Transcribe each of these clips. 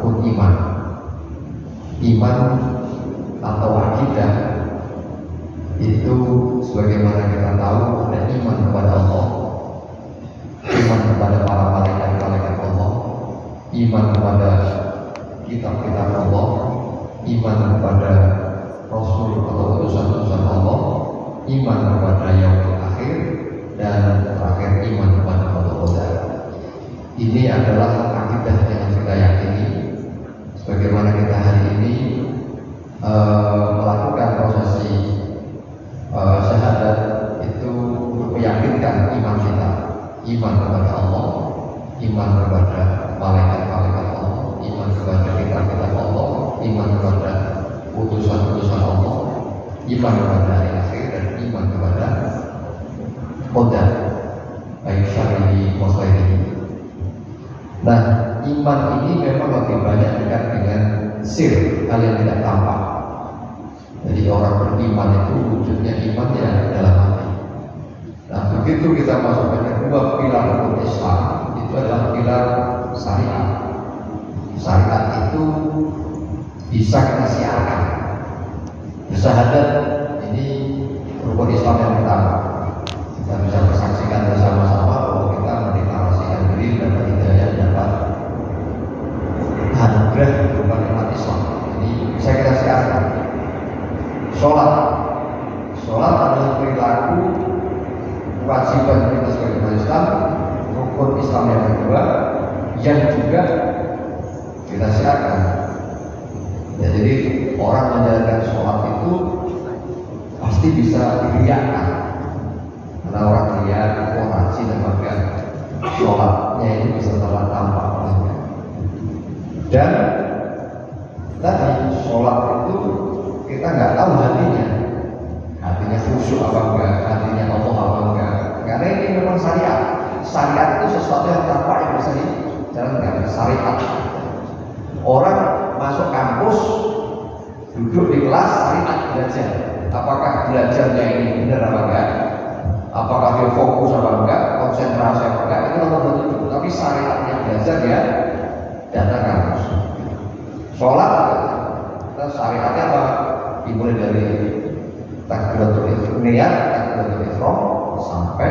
rukun iman. Iman atau akidah itu sebagaimana kita tahu ada iman kepada Allah, iman kepada para malaikat Allah, iman kepada kitab-kitab Allah, iman kepada Rasul atau utusan-utusan Allah, iman kepada yaumil akhir, dan terakhir iman kepada qadar. Ini adalah akidah yang kita yakini. Sebagaimana kita hari ini melakukan prosesi syahadat itu untuk meyakinkan iman kita, iman kepada Allah, iman kepada malaikat-malaikat Allah, iman kepada kitab-kitab Allah, iman kepada utusan-utusan Allah, iman kepada hari akhir, dan iman kepada qadar, baik syar'i wa khairihi. Nah, iman ini memang lebih banyak dekat dengan sir, hal yang tidak tampak. Jadi orang beriman itu wujudnya iman yang dalam hati. Nah, begitu kita masuk ke kedua pilar rukun Islam, itu adalah pilar syariat. Syariat itu bisa kita siarkan. Bersyahadat ini rukun Islam yang pertama. Kita bisa bersaksikan bersama-sama bahwa kita mendeklarasikan diri dapat hidayah, dapat anugerah berupa nikmat Islam. Ini bisa kita siarkan. Sholat adalah perilaku kewajiban kita sebagai umat Islam, rukun Islam yang kedua yang juga kita siarkan. Ya, jadi orang menjalankan sholat itu pasti bisa diriakkan. Karena orang lihat, rajin dan bahkan sholatnya ini bisa tampak banyak. Dan tadi sholat itu kita nggak tahu hatinya khusyuk apa enggak, hatinya Allah apa enggak. Karena ini memang syariat. Syariat itu sesuatu yang tampak yang bisa dijalankan. Syariat. Orang masuk kampus, duduk di kelas, syariat belajar. Apakah belajarnya ini benar apa enggak? Apakah dia fokus apa enggak, konsentrasi apa enggak, itu nomor satu. Tapi syariatnya belajar ya datang kampus. Sholat kita syariatnya apa? Dimulai dari takbiratul ihram sampai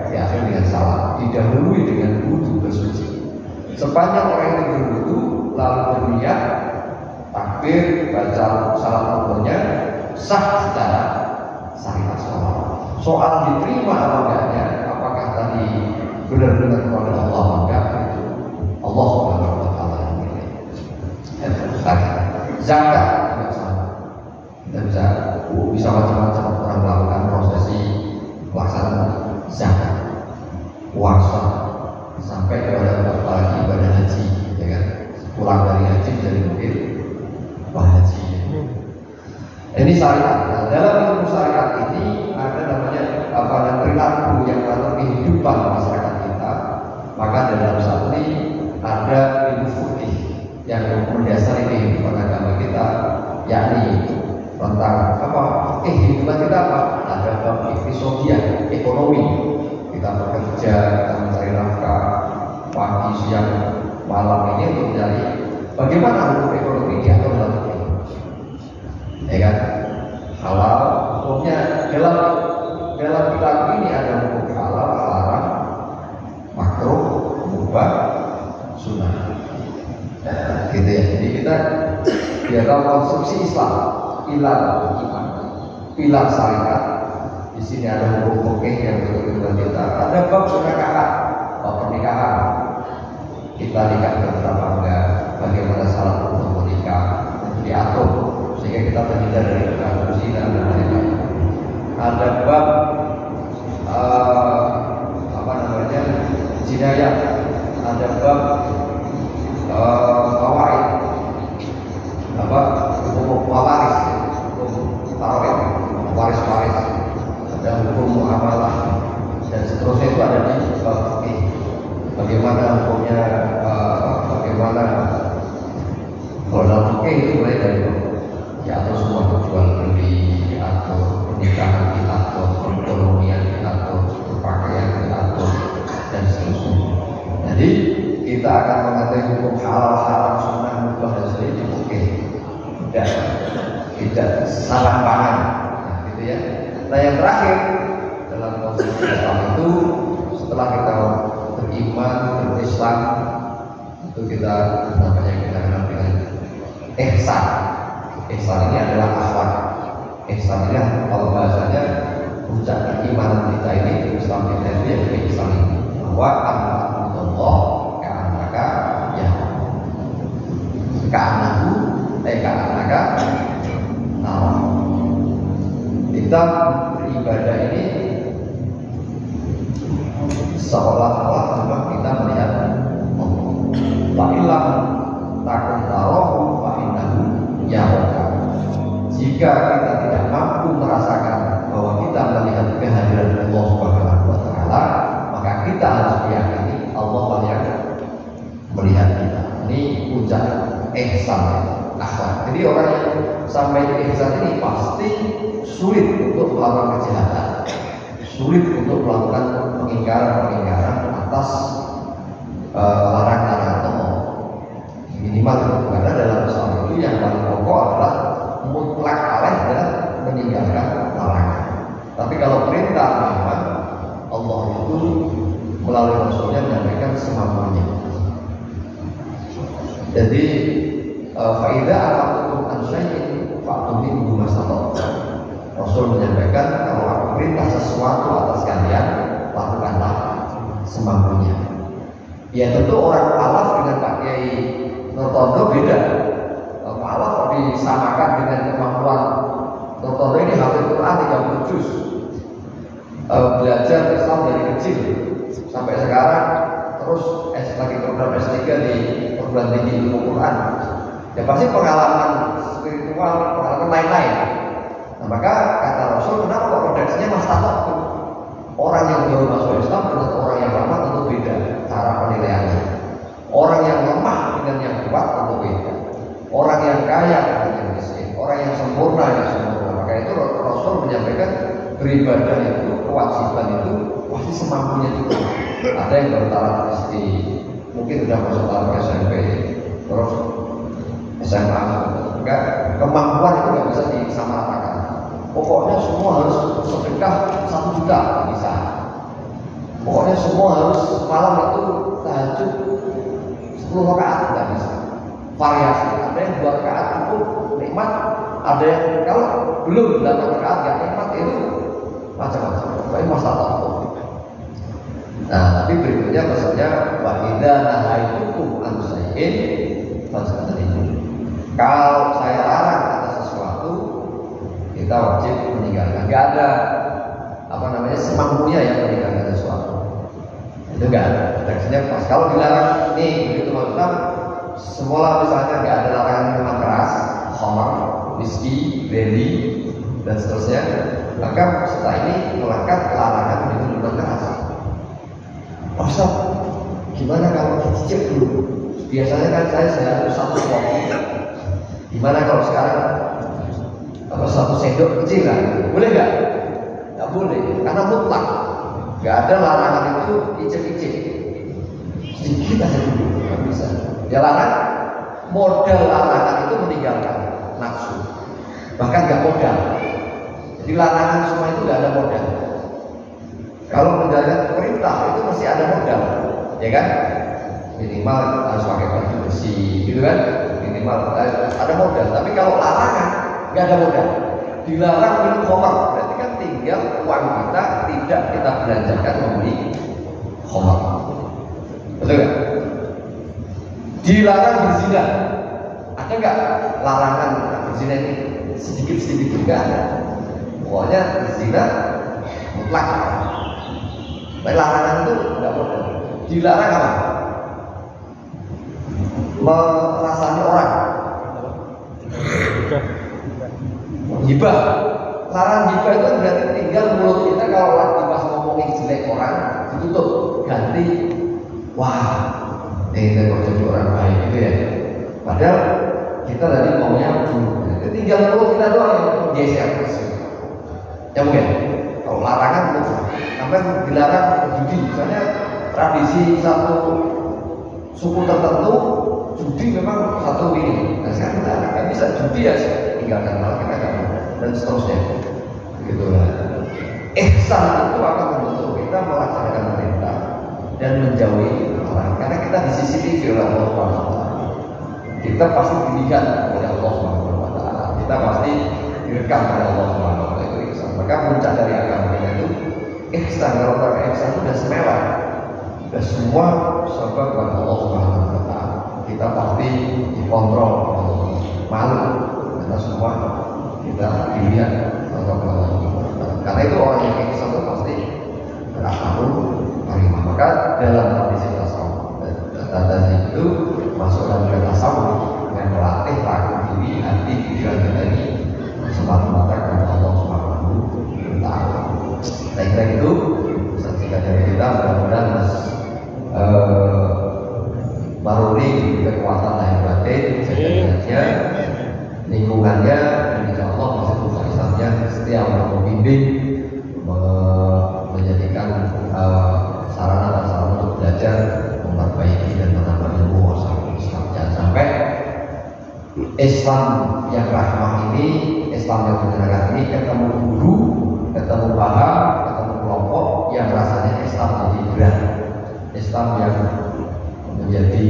di akhir dengan salat, didahului dengan wudu bersuci. Sepanjang orang itu berwudu lalu berniat takbir, baca salat rukunnya, sah secara syariat sholat. Soal diterima apa enggaknya, apakah tadi benar-benar kepada Allah apa enggak, itu Allah Subhanahu wa taala yang menilai. Zakat juga sama. Kita bisa macam-macam orang melakukan prosesi pelaksanaan zakat, puasa, sampai kepada apalagi ibadah haji, ya kan? Pulang dari haji jadi mungkin haji. Ini syariat. Nah, dalam ilmu syariat ini ada namanya perilaku yang dalam kehidupan masyarakat kita. Maka dalam satu ini ada ilmu fikih yang mendasari kehidupan agama kita, yakni tentang kehidupan kita apa? Ada bab iktisodiyah, ekonomi. Kita bekerja, kita mencari nafkah pagi, siang, malam ini untuk mencari bagaimana hukum ekonomi diatur dalam fikih. Ya kan? Halal hukumnya dalam perilaku ini ada hukum halal, haram, makruh, mubah, sunnah. Gitu ya. Jadi kita biarkan konstruksi Islam, pilar iman, pilar syariat. Di sini ada hukum fikih yang berkaitan kita. Ada bab pernikahan, pernikahan. Kita nikah berapa enggak? Bagaimana syarat untuk menikah? Diatur sehingga kita terhindar dari perkara zina dan lain-lain. Ada bab jinayah. Ada bab fawaid, hukum waris, hukum tarawih, waris-waris, ada hukum muamalah dan seterusnya. Itu ada di bab fikih. Bagaimana hukumnya, bagaimana kalau dalam fikih itu mulai dari diatur semua, jual beli diatur, pernikahan diatur, perekonomian diatur, berpakaian diatur, dan seterusnya. Jadi kita akan mengatur hukum halal, haram, sunnah, Nah yang terakhir dalam konsep Islam itu, setelah kita beriman, berislam, itu kita namanya kita kenal dengan ihsan. Ihsan ini adalah akhlak. Ihsan ini kalau bahasanya puncak keimanan kita ini, Islam kita itu ya ihsan ini, bahwa Allah ka'anaka ya ka'anaka nah kita beribadah ini seolah-olah memang kita melihat Allah. Fa'ilam takun tarohu fa'innahu yaraka. Jika kita tidak mampu merasakan bahwa kita melihat kehadiran Allah Subhanahu wa Ta'ala, maka kita harus meyakini Allah yang melihat kita. Ini puncak ihsan, akhlak. Jadi orang yang sampai ke ihsan ini pasti sulit untuk melakukan kejahatan, sulit untuk melakukan pengingkaran atas larangan-larangan Allah. Minimal itu, karena dalam Islam itu yang paling pokok adalah mutlak alaih dan meninggalkan larangan. Tapi kalau perintah memang Allah itu melalui Rasulnya menyampaikan semampunya. Jadi faidah akan ansyai'in fa'tumin bumasatot. Rasul menyampaikan kalau aku perintah sesuatu atas kalian, lakukanlah semampunya. Ya tentu orang alaf dengan Pak Kiai Nurtondo beda. Pak alaf disamakan dengan kemampuan Nurtondo ini hafal Quran 30 juz, belajar Islam dari kecil sampai sekarang, terus lagi program S3 di perguruan tinggi ilmu Quran. Ya pasti pengalaman spiritual, pengalaman lain-lain. Nah, maka kata Rasul, kenapa kok kodeksnya Mas Tato? Orang yang baru masuk Islam dengan orang yang lama tentu beda cara penilaiannya. Orang yang lemah dengan yang kuat tentu beda. Orang yang kaya dengan yang miskin, orang yang sempurna dengan sempurna. Maka itu Rasul menyampaikan beribadah itu, kewajiban itu pasti semampunya juga. Ada yang baru taraf SD, mungkin sudah masuk taraf SMP, terus SMA. Enggak, kemampuan itu nggak bisa disamaratakan. Pokoknya semua harus sedekah 1 juta bisa. Pokoknya semua harus malam itu tahajud 10 rakaat nggak bisa. Variasi, ada yang 2 rakaat itu nikmat, ada yang kalau belum 8 rakaat nggak nikmat, itu macam-macam. Baik masalah. Nah, tapi berikutnya maksudnya wa idza nahaitukum an syai'in fajtanibuh. Kalau saya larang atas sesuatu, kita wajib meninggalkan. Gak ada semampunya yang meninggalkan sesuatu. Itu gak ada. Teksnya pas. Kalau dilarang nih begitu maksudnya, semula misalnya gak ada larangan minuman keras, khamar, whisky, brandy dan seterusnya, maka setelah ini melekat larangan minuman keras. Ustaz, gimana kalau dicicip dulu? Biasanya kan saya sehari 1 kopi. Gimana kalau sekarang 1 sendok kecil lah? Boleh nggak? Nggak boleh, karena mutlak. Nggak ada larangan itu icip-icip. Sedikit aja dulu, nggak bisa. Ya larang, modal larangan itu meninggalkan nafsu. Bahkan nggak modal. Jadi larangan semua itu nggak ada modal. Kalau menjalankan perintah itu mesti ada modal, ya kan? Minimal harus pakai baju bersih, gitu kan? Minimal ada modal. Tapi kalau larangan nggak ada modal. Dilarang minum khamar, berarti kan tinggal uang kita tidak kita belanjakan membeli khamar. Betul nggak? Dilarang berzina, ada nggak larangan berzina ini? Sedikit-sedikit juga ada. Pokoknya berzina mutlak. Tapi larangan itu nggak boleh. Dilarang apa? Merasani orang. Hibah. Larangan hibah itu berarti tinggal mulut kita kalau lagi pas ngomongin jelek orang ditutup, ganti wah, ini kok jadi orang baik gitu ya. Padahal kita tadi maunya tinggal mulut kita doang yang geser. Ya mungkin. Kalau larangan sampai dilarang judi, misalnya tradisi satu suku tertentu judi memang satu ini. Nah sekarang kita nggak bisa judi ya tinggalkan, malah kita nggak dan seterusnya. Begitulah. ihsan itu akan membentuk kita melaksanakan perintah dan menjauhi larangan. Karena kita CCTV oleh Allah Subhanahu wa taala. Kita pasti dilihat oleh Allah Subhanahu wa taala. Kita pasti direkam oleh Allah Subhanahu wa taala. Itu ihsan. Maka puncak dari agama kita itu ihsan. Kalau orang ihsan itu sudah semewah. Dan semua sebab kepada Allah Subhanahu wa taala. Kita pasti dikontrol, malu karena semua kita dilihat oleh Allah. Karena itu orang yang ihsan itu pasti berasal dari maka dalam kondisi tasawuf dan itu masuk dalam tasawuf yang melatih ragu diri, hati, pikiran kita ini semata-mata kepada Allah Subhanahu wa taala. Saya kira itu singkat dari kita, mudah-mudahan Mas Maruli diberi kekuatan lahir batin, sejajarnya, lingkungannya, dan insya Allah masih pusat Islamnya setiap membimbing, menjadikan sarana dan sarana untuk belajar, memperbaiki dan menambah ilmu wawasan Islam. Jangan sampai Islam yang rahmah ini, Islam yang menyenangkan ini ketemu guru, ketemu paham, ketemu kelompok yang rasanya Islam jadi berat, Islam yang menjadi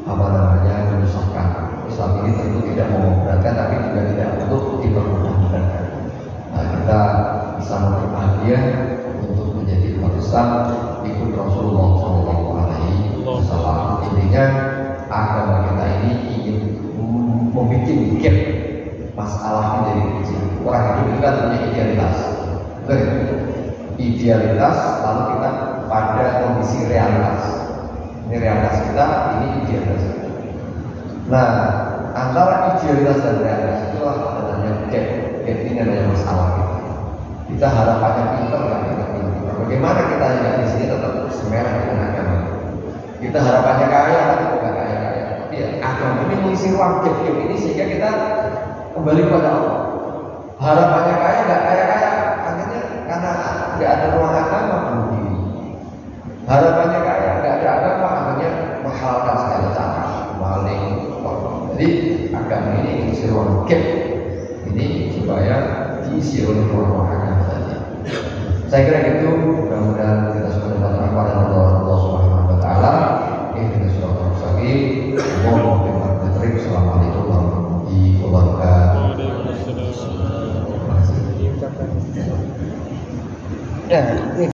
menyusahkan. Islam ini tentu tidak mau memberatkan, tapi juga tidak untuk dipermudah. Nah, kita bisa berbahagia untuk menjadi umat Islam ikut Rasulullah SAW. Intinya agama kita ini ingin membuat gap masalahnya dari kecil. Orang hidup itu kan punya idealitas, idealitas, lalu kita pada kondisi realitas. Ini realitas kita, ini idealitas kita. Nah, antara idealitas dan realitas itulah adanya gap. Gap ini adalah masalah kita. Kita harapannya pintar, kan kita pintar. Bagaimana kita yang di sini tetap semerah dengan agama? Kita harapannya kaya, tapi bukan kaya-kaya. Tapi ya, agama ini mengisi ruang gap ini sehingga kita kembali kepada Allah. Harapannya kaya, nggak kaya-kaya, akhirnya karena nggak ada ruang agama bunuh diri. Harapannya kaya, nggak ada agama, akhirnya menghalalkan segala cara, maling. Jadi agama ini mengisi ruang gap ini supaya diisi oleh ruang agama saja. Saya kira itu, mudah-mudahan kita semua dapat manfaat dari Allah Subhanahu wa taala. Ini kita sudah bersama. Assalamualaikum warahmatullahi wabarakatuh. Terima kasih.